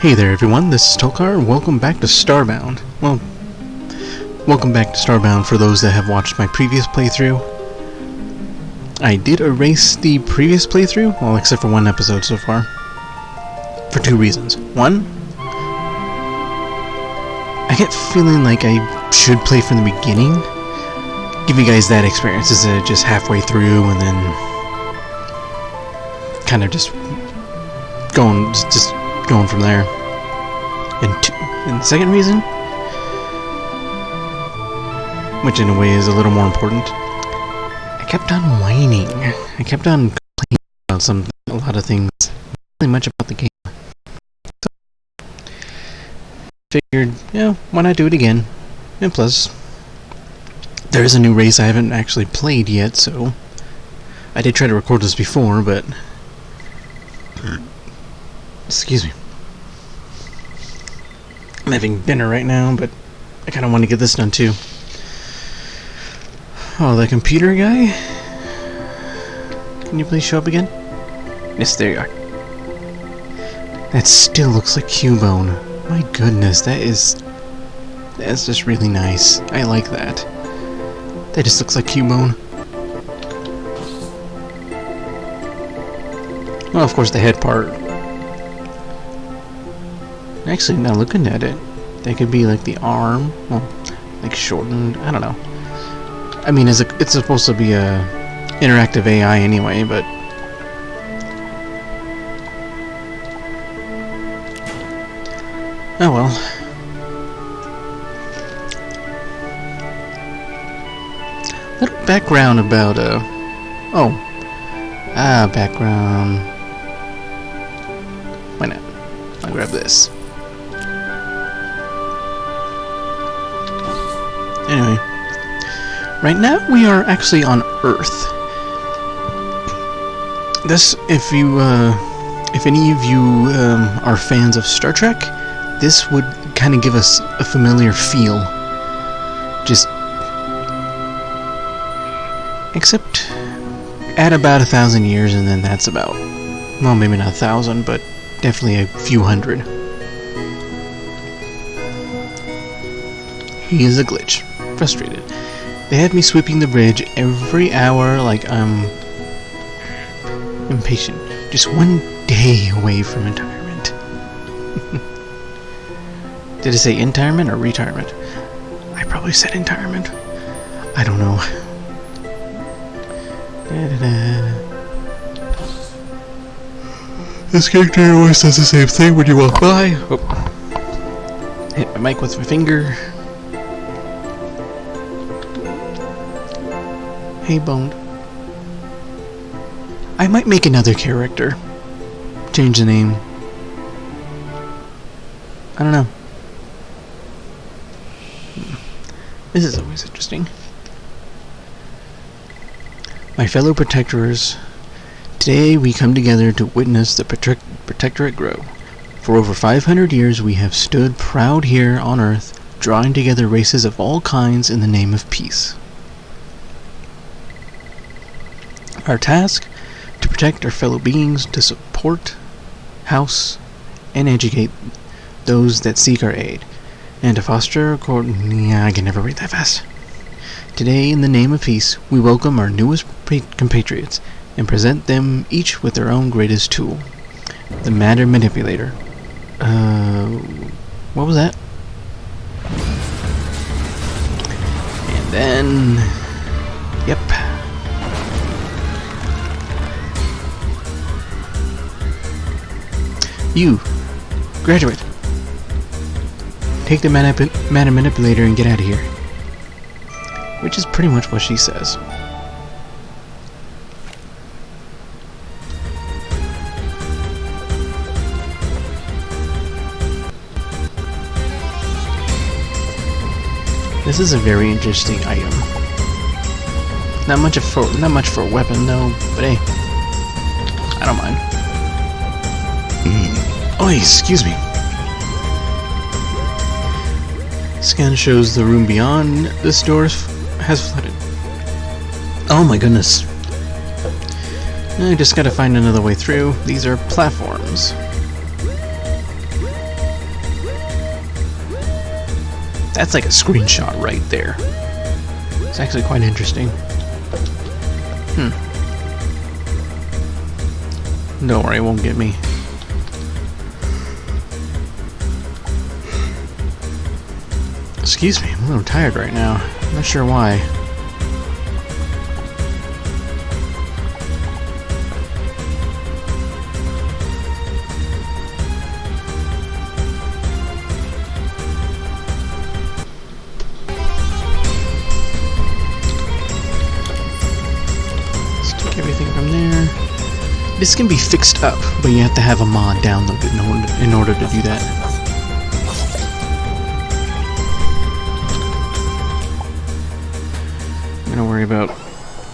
Hey there everyone, this is Tokar, and welcome back to Starbound. Well, welcome back to Starbound for those that have watched my previous playthrough. I did erase the previous playthrough, well except for one episode so far, for two reasons. One, I get feeling like I should play from the beginning, give you guys that experience instead of just halfway through and then kind of just going from there. And the second reason, which in a way is a little more important, I kept on whining. I kept on complaining about a lot of things, not really much about the game. So, figured, why not do it again? And plus, there is a new race I haven't actually played yet, so I did try to record this before, but excuse me. I'm having dinner right now, but I kind of want to get this done too. Oh, the computer guy? Can you please show up again? Yes, there you are. That still looks like Cubone. My goodness, that's just really nice. I like that. That just looks like Cubone. Well, of course, the head part. Actually, now looking at it, that could be like the arm, well, like shortened. I don't know. I mean, it's supposed to be a interactive AI anyway, but oh well. Little background about background. Why not? I'll grab this. Anyway, right now we are actually on Earth. This, if any of you are fans of Star Trek, this would kind of give us a familiar feel. Just, except add about 1,000 years, and then that's about, well, maybe not 1,000, but definitely a few hundred. He is a glitch. Frustrated. They had me sweeping the bridge every hour like I'm impatient. Just one day away from retirement. Did it say retirement or retirement? I probably said retirement. I don't know. This character always does the same thing when you walk by. Oh. Hit my mic with my finger. Hey, Boned. I might make another character. Change the name. I don't know. This is always interesting. My fellow protectors, today we come together to witness the protectorate grow. For over 500 years we have stood proud here on Earth, drawing together races of all kinds in the name of peace. Our task? To protect our fellow beings, to support, house, and educate those that seek our aid, and to foster I can never read that fast. Today, in the name of peace, we welcome our newest compatriots, and present them each with their own greatest tool, the matter manipulator. What was that? And then, yep. You, graduate. Take the matter manipulator and get out of here. Which is pretty much what she says. This is a very interesting item. Not much for a weapon though, but hey, I don't mind. Oh, excuse me. Scan shows the room beyond this door has flooded. Oh my goodness. I just gotta find another way through. These are platforms. That's like a screenshot right there. It's actually quite interesting. Don't worry, it won't get me. Excuse me, I'm a little tired right now. I'm not sure why. Let's take everything from there. This can be fixed up, but you have to have a mod downloaded in order to do that. I'm gonna worry about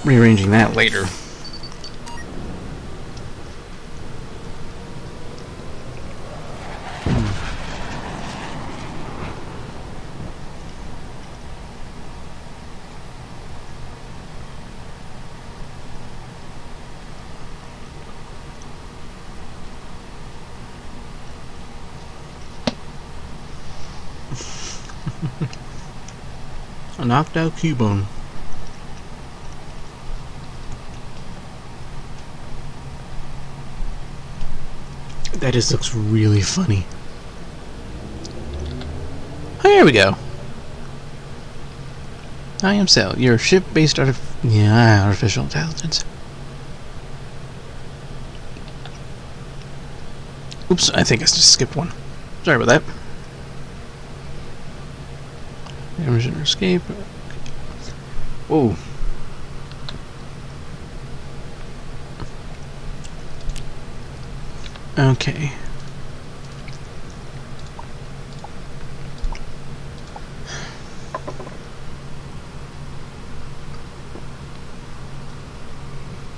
rearranging that later. A knocked out Cubone. That just looks really funny. Oh, here we go. I am Cell, your ship-based artificial intelligence. Oops, I think I just skipped one. Sorry about that. Damage or escape. Whoa. Okay.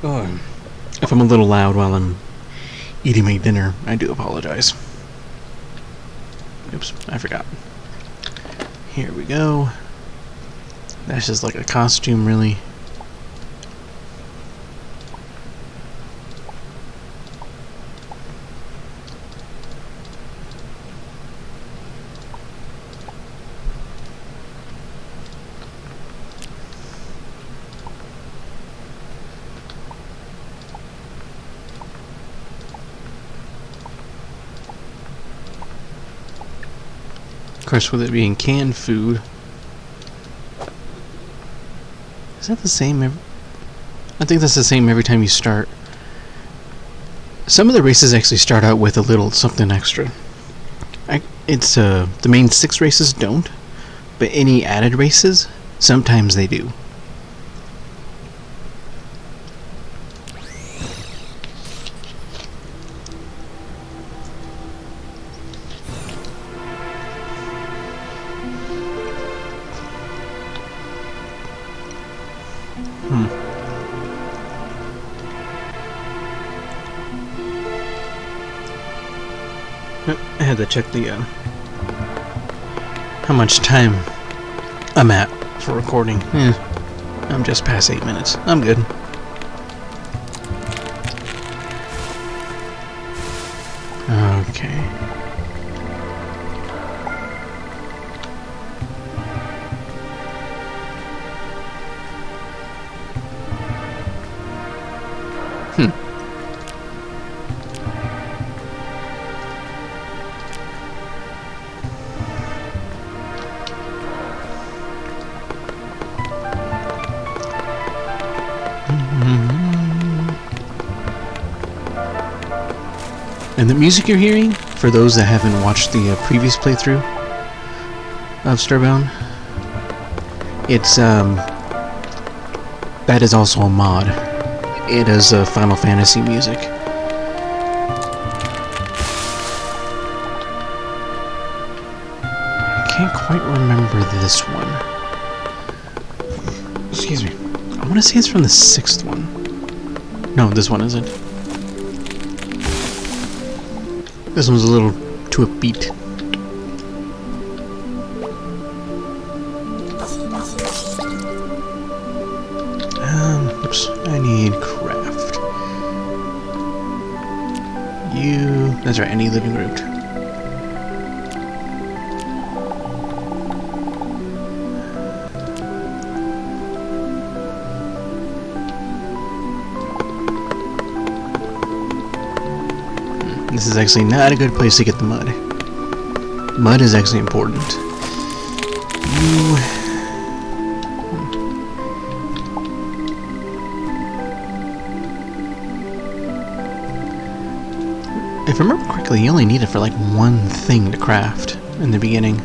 Oh, if I'm a little loud while I'm eating my dinner, I do apologize. Oops, I forgot. Here we go. That's just like a costume, really. Of course, with it being canned food. Is that the same I think that's the same every time you start. Some of the races actually start out with a little something extra. The main 6 races don't, but any added races, sometimes they do. I had to check the how much time I'm at for recording. I'm just past 8 minutes. I'm good. Okay. And the music you're hearing, for those that haven't watched the previous playthrough of Starbound, it's that is also a mod. It is Final Fantasy music. I can't quite remember this one. Excuse me. I want to say it's from the 6th one. No, this one isn't. This one's a little too upbeat. Oops, I need craft. That's right, I need living root. This is actually not a good place to get the mud. Mud is actually important. If I remember correctly, you only need it for like one thing to craft in the beginning.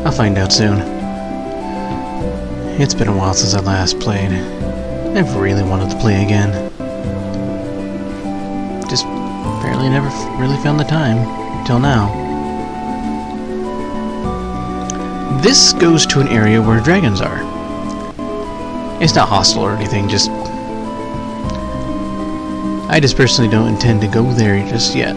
I'll find out soon. It's been a while since I last played. I've really wanted to play again. Just apparently never really found the time, till now. This goes to an area where dragons are. It's not hostile or anything, just... I just personally don't intend to go there just yet.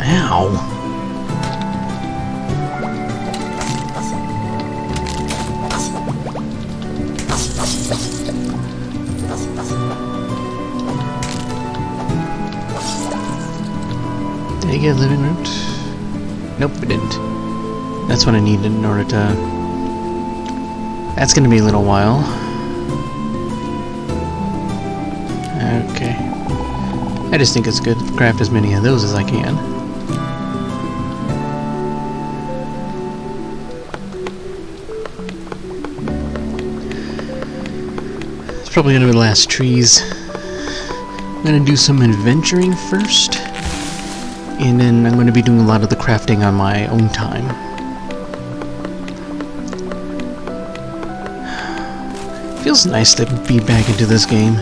Ow! Did I get a living root? Nope, I didn't. That's what I needed in order to... That's gonna be a little while. Okay. I just think it's good to craft as many of those as I can. It's probably gonna be the last trees. I'm gonna do some adventuring first. And then I'm going to be doing a lot of the crafting on my own time. Feels nice to be back into this game.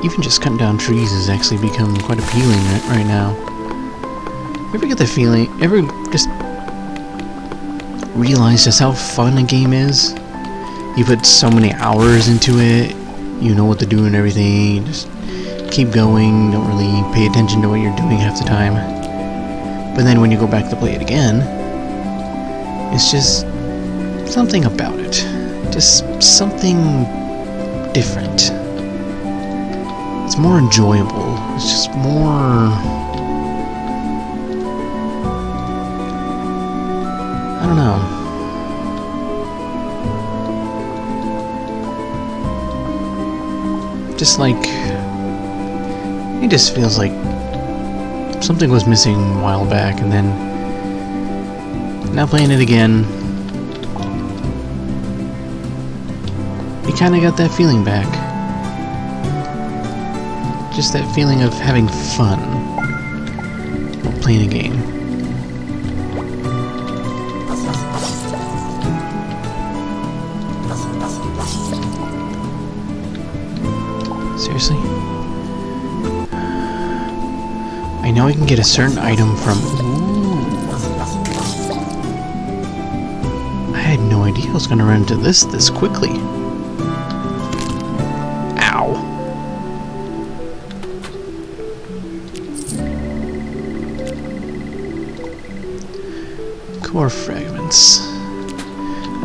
Even just cutting down trees has actually become quite appealing right now. Ever get the feeling, ever just realize just how fun a game is? You put so many hours into it, you know what to do and everything, you just keep going, don't really pay attention to what you're doing half the time. But then when you go back to play it again, it's just something about it. Just something different. It's more enjoyable. It's just more... I don't know. Just like, it just feels like something was missing a while back, and then now playing it again, you kind of got that feeling back. Just that feeling of having fun while playing a game. Seriously? I know I can get a certain item from... Ooh. I had no idea I was going to run into this quickly. Ow. Core fragments.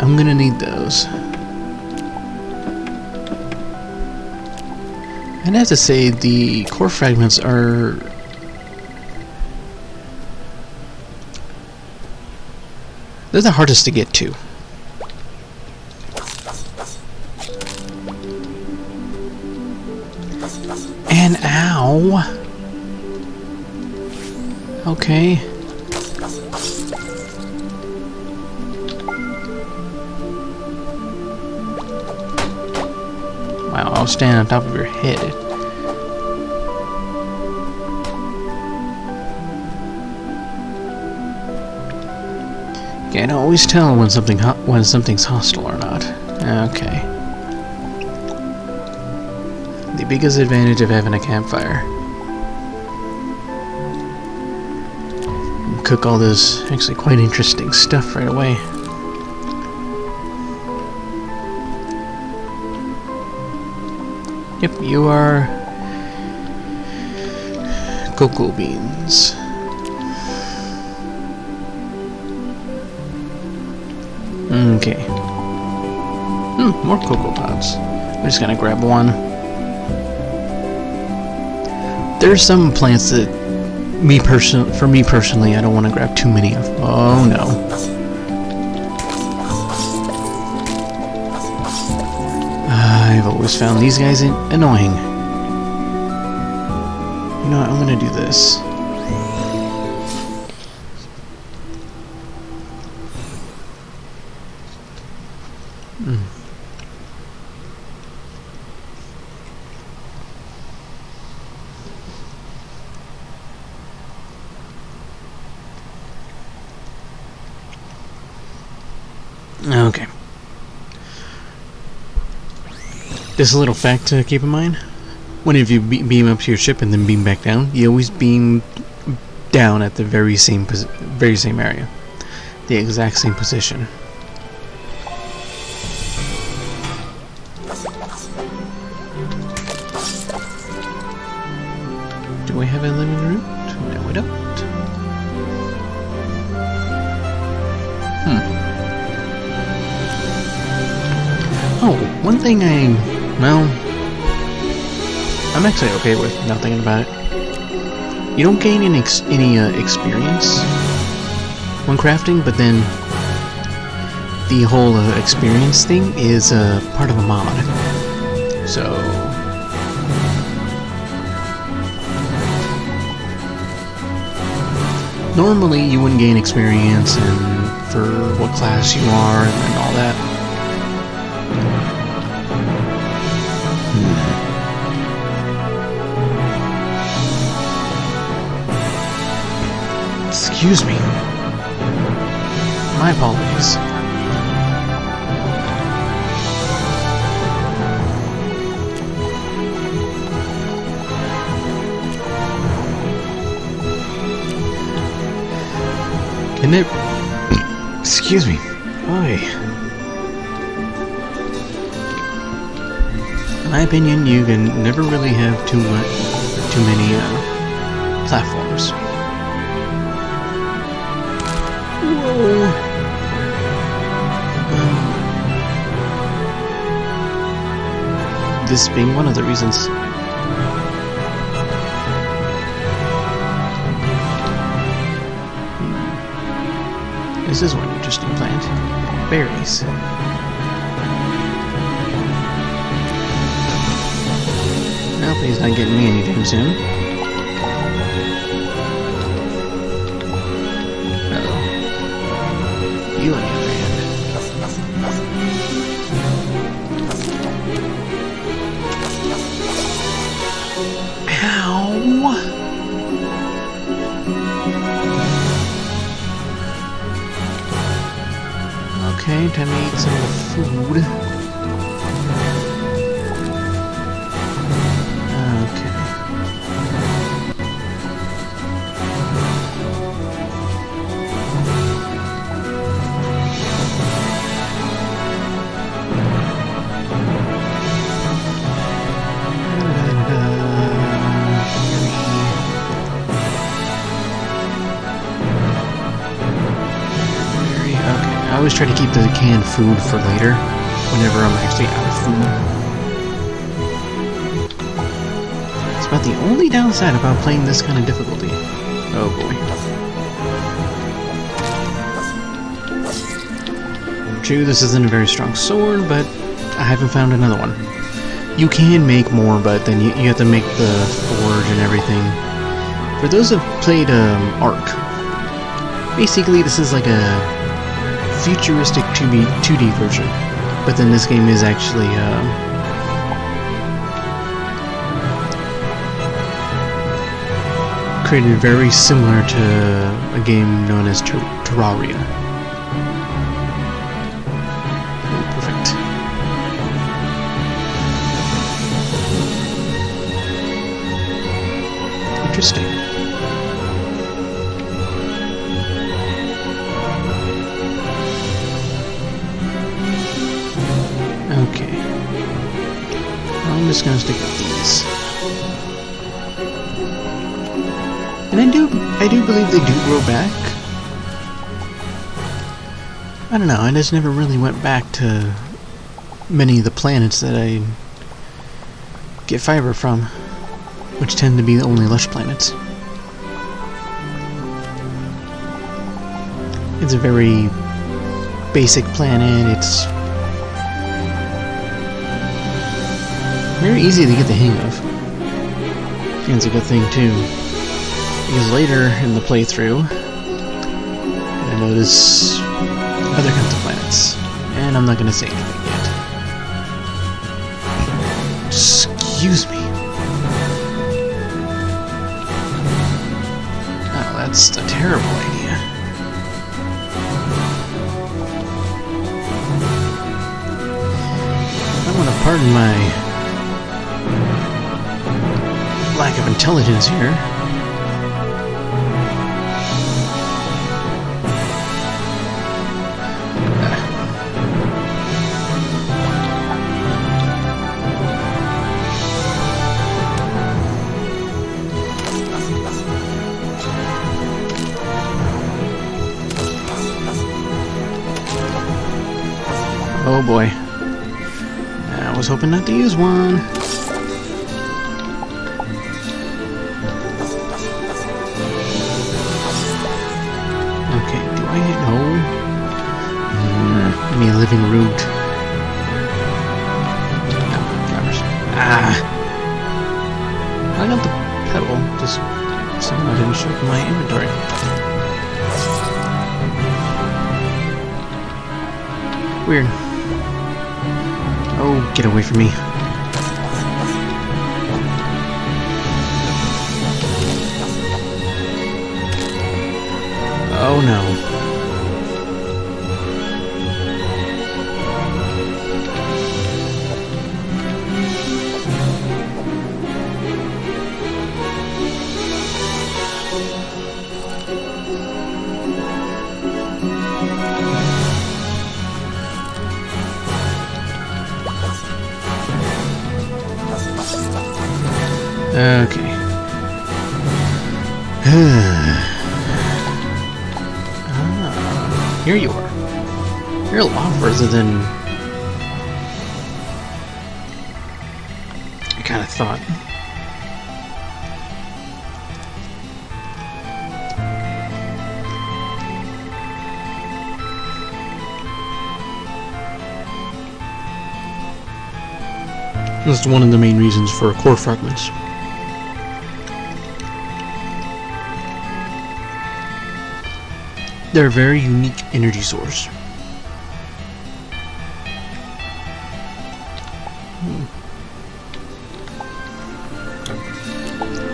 I'm going to need those. I'd have to say the core fragments are... they're the hardest to get to. And ow! Okay. Wow, I'll stand on top of your head. Can't always tell when something's hostile or not. Okay. The biggest advantage of having a campfire. Cook all this actually quite interesting stuff right away. Yep, you are cocoa beans. Okay. More cocoa pods. I'm just gonna grab one. There's some plants that, for me personally, I don't want to grab too many of. Oh no. I've always found these guys annoying. You know what, I'm gonna do this. Okay. Just a little fact to keep in mind. Whenever you beam up to your ship and then beam back down, you always beam down at the very same area. The exact same position. Do we have a living root? No, we don't. Oh, one thing I'm actually okay with, now thinking about it. You don't gain any experience when crafting, but then the whole experience thing is part of a mod. So normally you wouldn't gain experience and for what class you are and all that. Excuse me. My apologies. Can it... Excuse me. Why? In my opinion, you can never really have too many platforms. Whoa. This being one of the reasons. This is one interesting plant. Berries. Nope, he's not getting me anytime soon. You on the other hand. Ow! Okay, time to eat some food. I always try to keep the canned food for later, whenever I'm actually out of food. It's about the only downside about playing this kind of difficulty. Oh boy. True, this isn't a very strong sword, but I haven't found another one. You can make more, but then you have to make the forge and everything. For those who've played Ark, basically this is like a futuristic 2D version, but then this game is actually created very similar to a game known as Terraria. Oh, perfect. Interesting. Okay. I'm just gonna stick with these. And I do believe they do grow back. I don't know, I just never really went back to many of the planets that I get fiber from, which tend to be the only lush planets. It's a very basic planet. It's very easy to get the hang of. And it's a good thing too, because later in the playthrough, I notice other kinds of planets, and I'm not going to say anything yet. Excuse me. Oh, that's a terrible idea. I want to pardon my lack of intelligence here. Oh boy. I was hoping not to use one. Okay, do I hit no? I need a living root. No, drivers. Ah! I got the pedal, just somehow didn't show up in my inventory. Weird. Oh, get away from me. Oh no. Okay. Here you are. You're a lot further than I kind of thought. That's one of the main reasons for core fragments. They're a very unique energy source.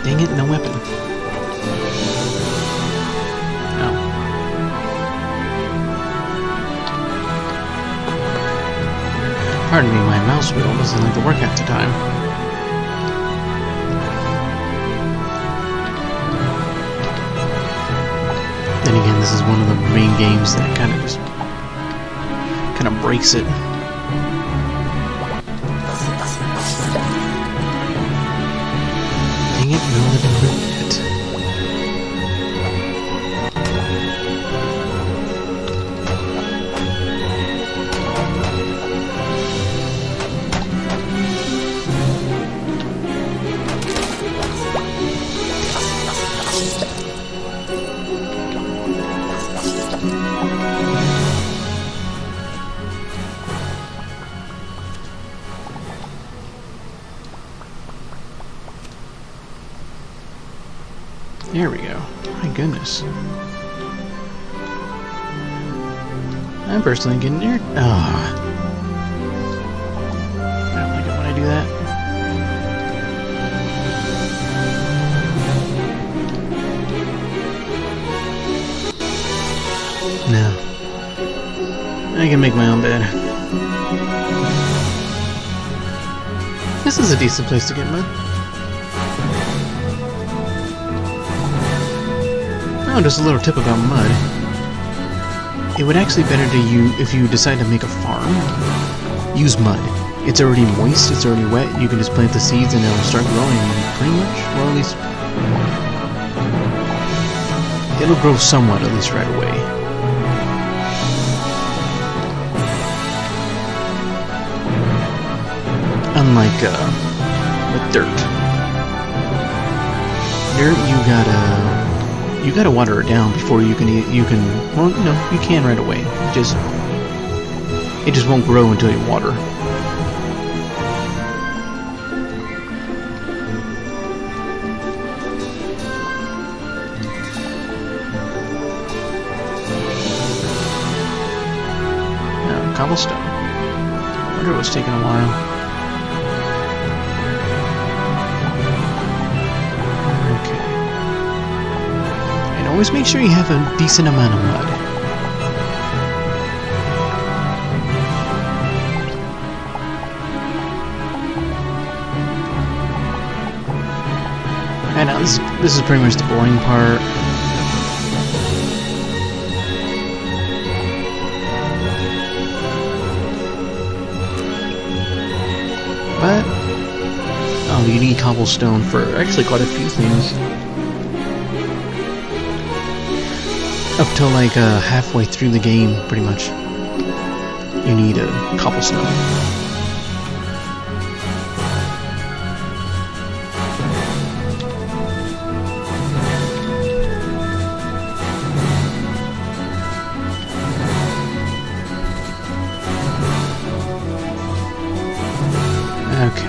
Dang it, no weapon. Oh. Pardon me, my mouse wheel doesn't like to work half the time. Then again, this is one of the main games that kind of breaks it. Dang it, no living root yet. There we go. My goodness. I'm personally getting there. Ah. I don't like it when I do that. No. I can make my own bed. This is a decent place to get mud. Oh, just a little tip about mud. It would actually better to you if you decide to make a farm. Use mud. It's already moist, it's already wet. You can just plant the seeds and it'll start growing pretty much. Well, at least it'll grow somewhat, at least right away. done like with dirt. Dirt, you gotta water it down before you can well, no, you can right away. It just won't grow until you water. Cobblestone. I wonder what's taking a while. Okay. And always make sure you have a decent amount of mud. And now this is pretty much the boring part. But, oh, you need cobblestone for actually quite a few things. Up till like halfway through the game, pretty much, you need a cobblestone. Okay.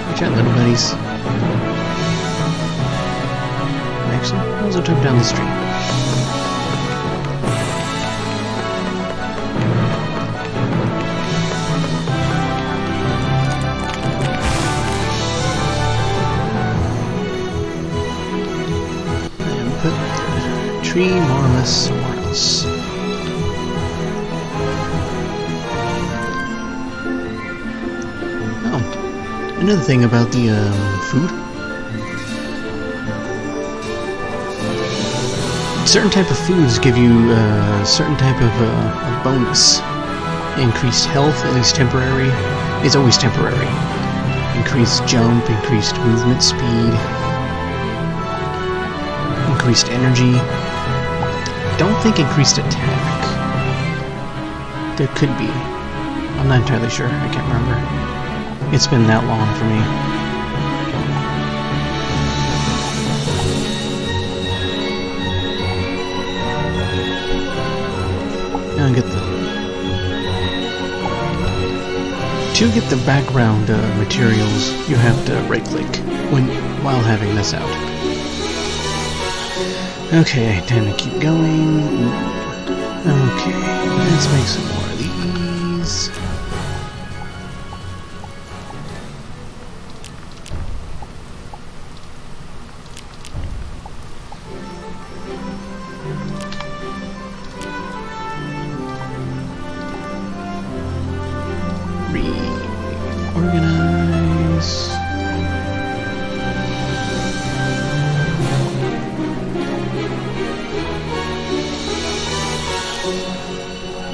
Watch out, little buddies. Actually, I'll also jump down the street. And put the tree more or less somewhere else. Another thing about the food. Certain type of foods give you a certain type of a bonus. Increased health, at least temporary, is always temporary. Increased jump, increased movement speed, increased energy. Don't think increased attack. There could be. I'm not entirely sure. I can't remember. It's been that long for me. Now to get the background materials, you have to right-click while having this out. Okay, time to keep going. Okay, let's make some more of these. Organize.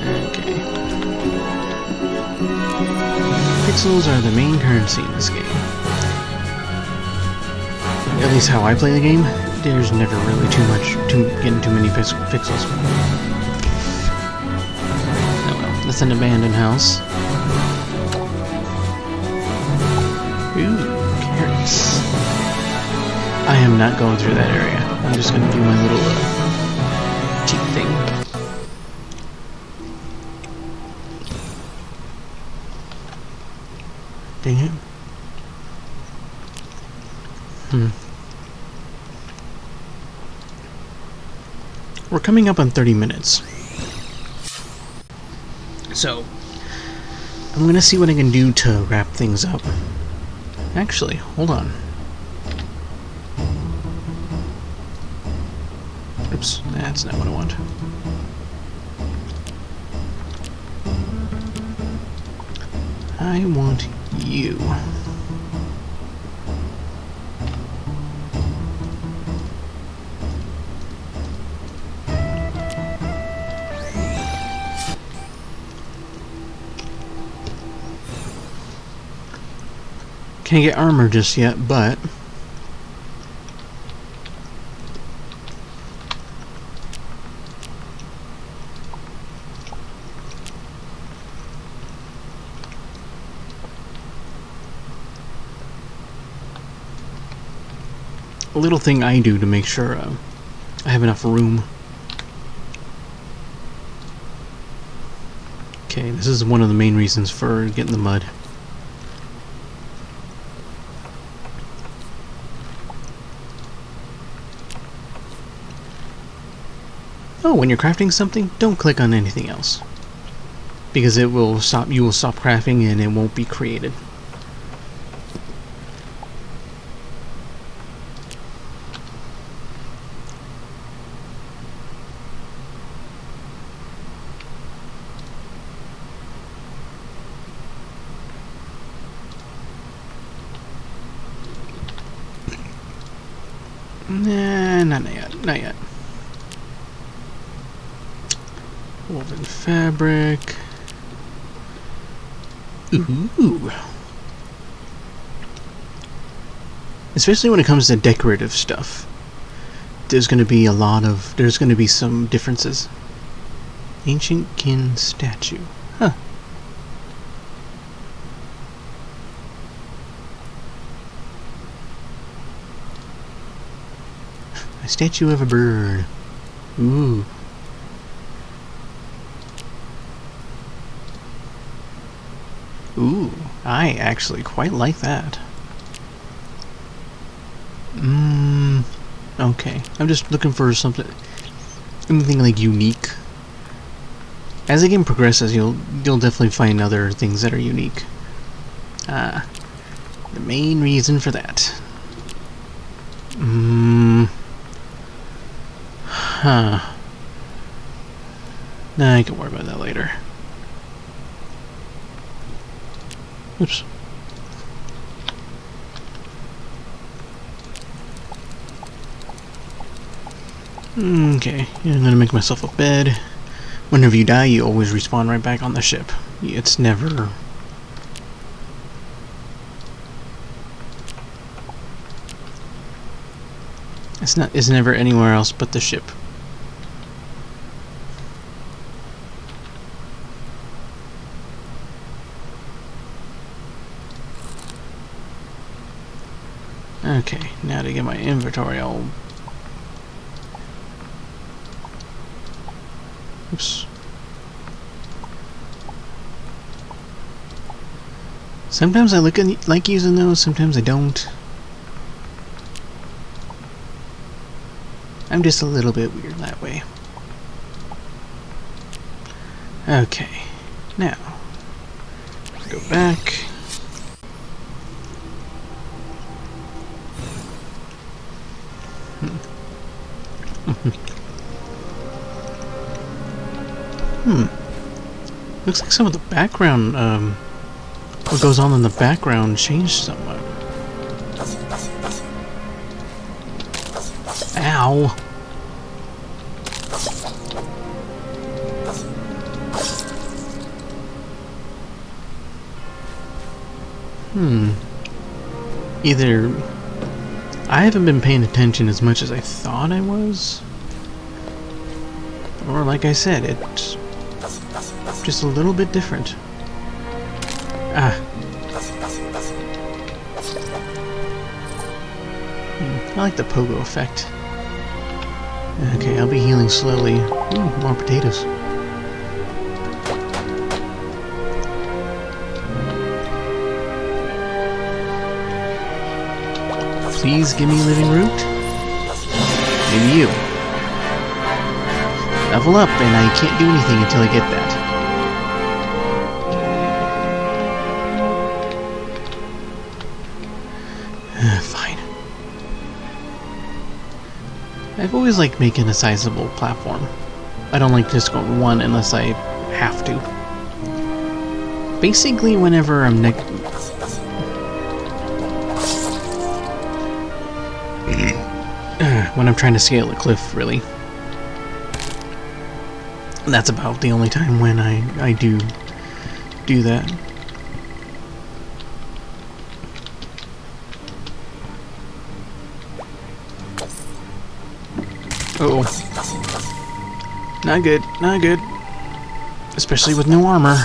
Okay. Pixels are the main currency in this game. At least how I play the game, there's never really getting too many pixels. Oh well, that's an abandoned house. Ooh, carrots. I am not going through that area. I'm just going to do my little cheat thing. Dang it. We're coming up on 30 minutes. So, I'm going to see what I can do to wrap things up. Actually, hold on. Oops, that's not what I want. I want you. Can't get armor just yet, but a little thing I do to make sure I have enough room. Okay, this is one of the main reasons for getting the mud. Oh, when you're crafting something, don't click on anything else, because it will stop. You will stop crafting, and it won't be created. Nah, not yet. Not yet. Woven fabric. Ooh. Especially when it comes to decorative stuff, there's going to be some differences. Ancient kin statue. Huh. A statue of a bird. Ooh. Ooh, I actually quite like that. Okay. I'm just looking for anything like unique. As the game progresses, you'll definitely find other things that are unique. The main reason for that. Huh. Nah, I can worry about that later. Oops. Okay, I'm gonna make myself a bed. Whenever you die, you always respawn right back on the ship. It's never... It's never anywhere else but the ship. Okay, now to get my inventory all... Oops. Sometimes I like using those, sometimes I don't. I'm just a little bit weird that way. Okay, now go back. Looks like some of the background, what goes on in the background changed somewhat. Ow! Either I haven't been paying attention as much as I thought I was, or like I said, it's just a little bit different. I like the pogo effect. Okay, I'll be healing slowly. Ooh, more potatoes. Please give me living root. Maybe you. Level up, and I can't do anything until I get that. Fine. I've always liked making a sizable platform. I don't like just going one unless I have to. Basically, whenever I'm when I'm trying to scale a cliff, really. That's about the only time when I do that. Uh-oh. Not good, not good. Especially with no armor.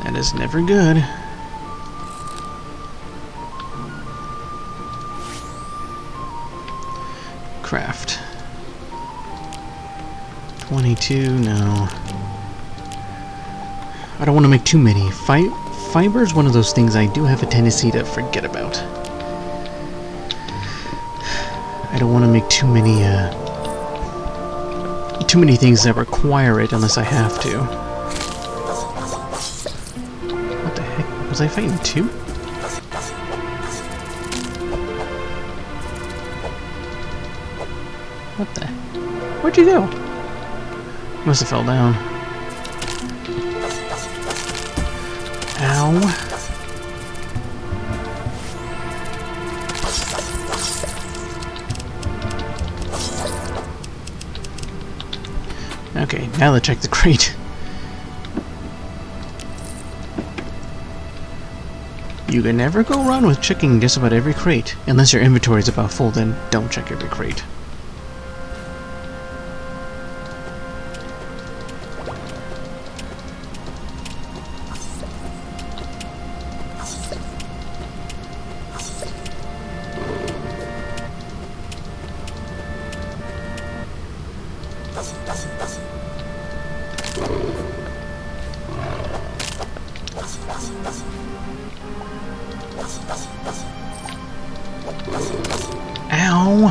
That is never good. 22, no. I don't want to make too many. Fiber is one of those things I do have a tendency to forget about. I don't want to make too many things that require it unless I have to. What the heck? Was I fighting two? What the? Where'd you go? Must have fell down. Ow. Okay, now let's check the crate. You can never go wrong with checking just about every crate. Unless your inventory is about full, then don't check every crate. Ow!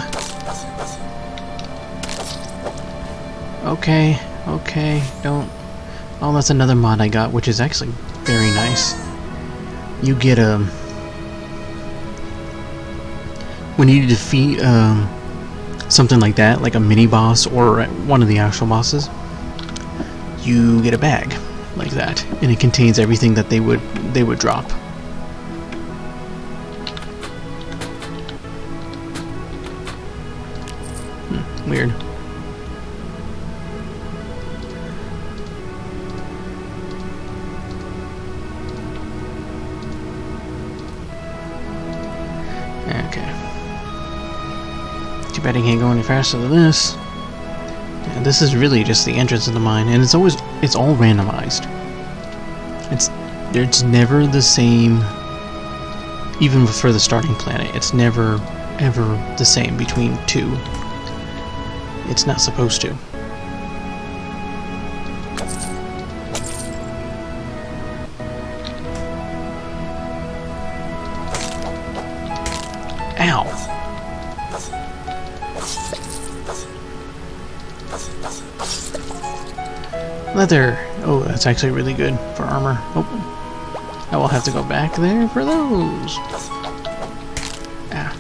Okay, don't... Oh, that's another mod I got, which is actually very nice. You get when you defeat something like that, like a mini boss or one of the actual bosses, you get a bag like that, and it contains everything that they would drop. Weird. Okay. Too bad I can't go any faster than this. Yeah, this is really just the entrance of the mine, and it's all randomized. It's never the same. Even for the starting planet, it's never ever the same between two. It's not supposed to. Ow! Leather! Oh, that's actually really good for armor. Oh, I will have to go back there for those. Ah.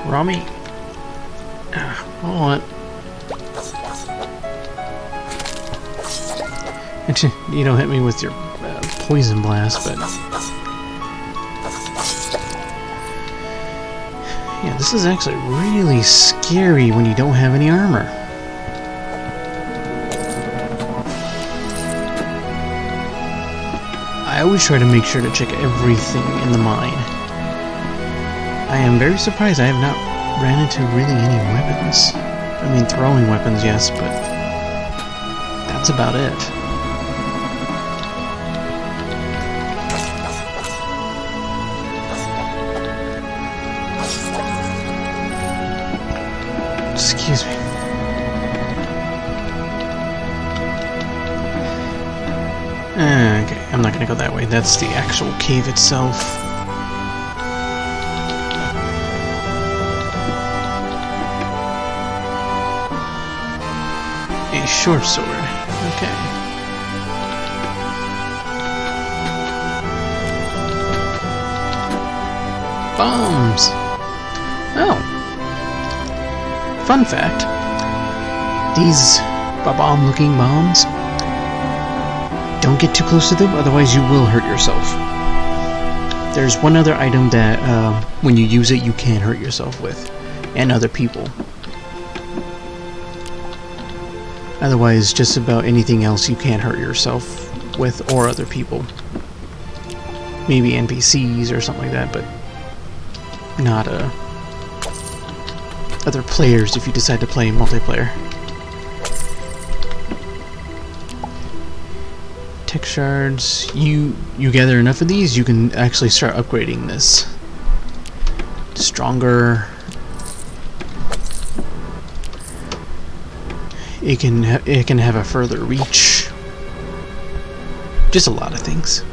Raw meat. I want. You don't hit me with your poison blast, but yeah, this is actually really scary when you don't have any armor. I always try to make sure to check everything in the mine. I am very surprised I have not ran into really any weapons. I mean, throwing weapons, yes, but that's about it. Excuse me. Okay, I'm not gonna go that way. That's the actual cave itself. A short sword. Okay. Bombs! Oh. Fun fact. These bomb-looking bombs, don't get too close to them, otherwise you will hurt yourself. There's one other item that, when you use it, you can hurt yourself with, and other people. Otherwise, just about anything else you can't hurt yourself with, or other people. Maybe NPCs or something like that, but not other players if you decide to play multiplayer. X shards. You gather enough of these, you can actually start upgrading this. Stronger. It can have a further reach. Just a lot of things.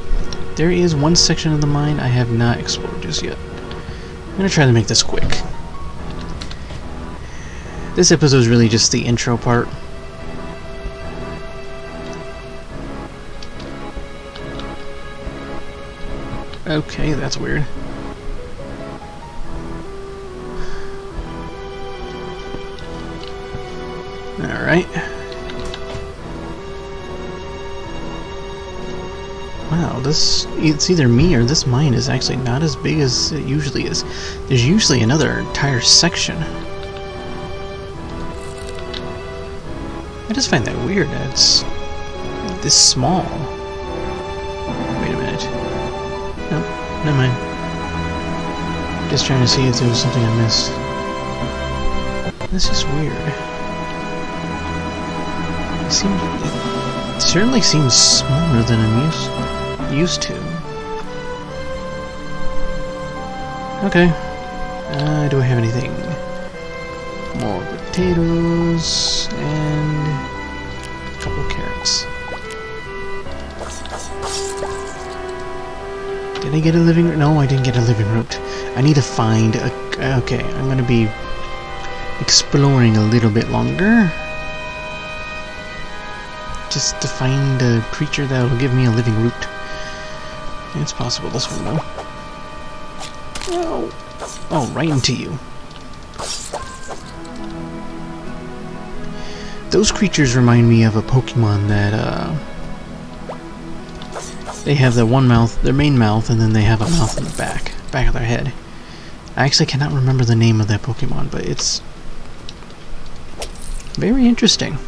There is one section of the mine I have not explored just yet. I'm gonna try to make this quick. This episode is really just the intro part. Okay, that's weird. Alright. Wow, it's either me or this mine is actually not as big as it usually is. There's usually another entire section. I just find that weird that it's this small. Wait a minute. Nope, never mind. Just trying to see if there was something I missed. This is weird. It certainly seems smaller than I'm used to. Okay. Do I have anything? More potatoes and a couple carrots. Did I get a living root? No, I didn't get a living root. I need to find a... Okay, I'm gonna be exploring a little bit longer. Just to find a creature that will give me a living root. It's possible this one, though. No! Oh, right into you. Those creatures remind me of a Pokemon that, they have their one mouth, their main mouth, and then they have a mouth in the back of their head. I actually cannot remember the name of that Pokemon, but it's very interesting.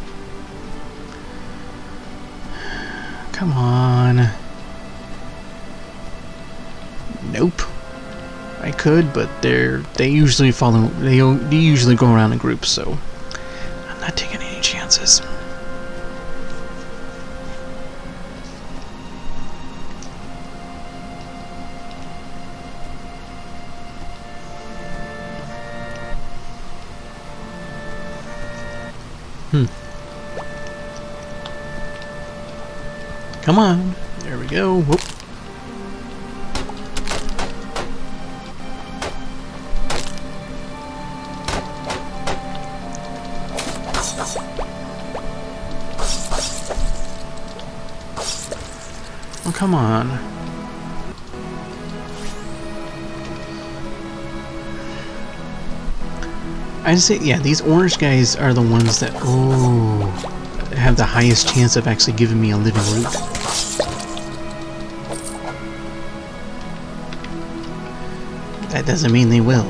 Come on. Nope. I could, but they usually follow. They usually go around in groups, so I'm not taking any chances. Come on. There we go. Whoop. Oh, come on. I'd say, yeah, these orange guys are the ones that, have the highest chance of actually giving me a living root. That doesn't mean they will.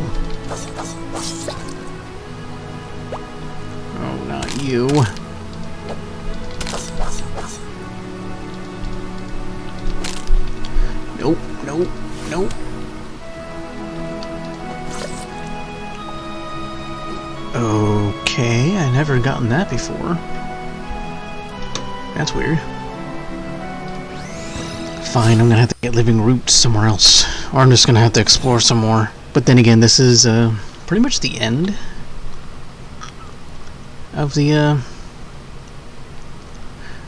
Oh, not you. Nope, nope, nope. Okay, I never gotten that before. That's weird. Fine, I'm gonna have to get living roots somewhere else. Or I'm just gonna have to explore some more. But then again, this is pretty much the end of the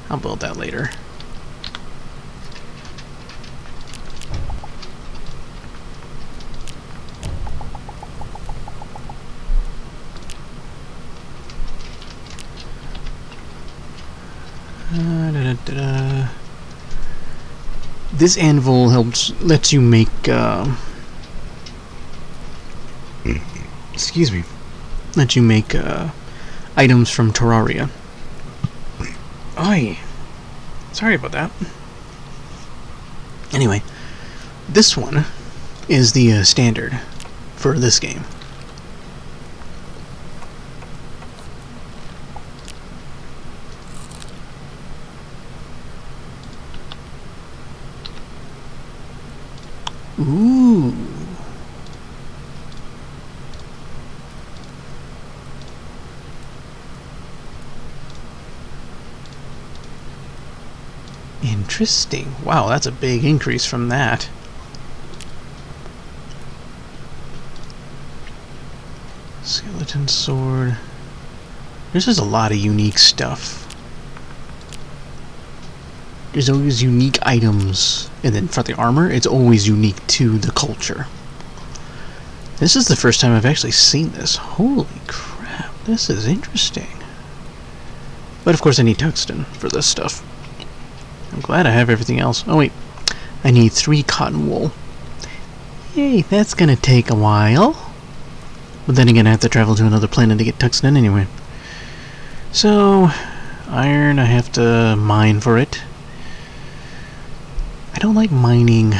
I'll build that later. This anvil lets you make excuse me, lets you make items from Terraria. Oi, sorry about that. Anyway, this one is the standard for this game. Ooh. Interesting. Wow, that's a big increase from that. Skeleton sword. There's just a lot of unique stuff. There's always unique items. And then for the armor, it's always unique to the culture. This is the first time I've actually seen this. Holy crap, this is interesting. But of course I need tungsten for this stuff. I'm glad I have everything else. Oh wait, I need 3 cotton wool. Yay, that's gonna take a while. But then again, I have to travel to another planet to get tungsten anyway. So, iron, I have to mine for it. I don't like mining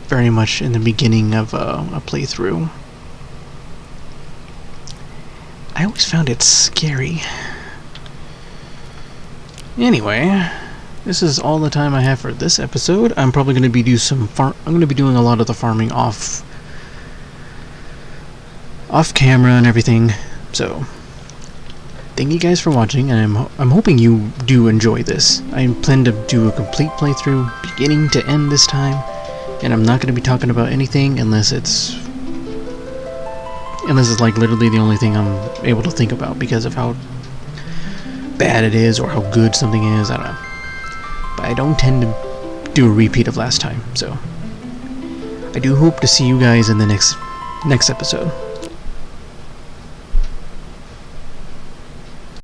very much in the beginning of a playthrough. I always found it scary. Anyway, this is all the time I have for this episode. I'm probably going to be I'm going to be doing a lot of the farming off camera and everything. So, thank you guys for watching, and I'm hoping you do enjoy this. I plan to do a complete playthrough, beginning to end this time, and I'm not going to be talking about anything unless it's like literally the only thing I'm able to think about because of how bad it is or how good something is. I don't know. But I don't tend to do a repeat of last time, so I do hope to see you guys in the next episode.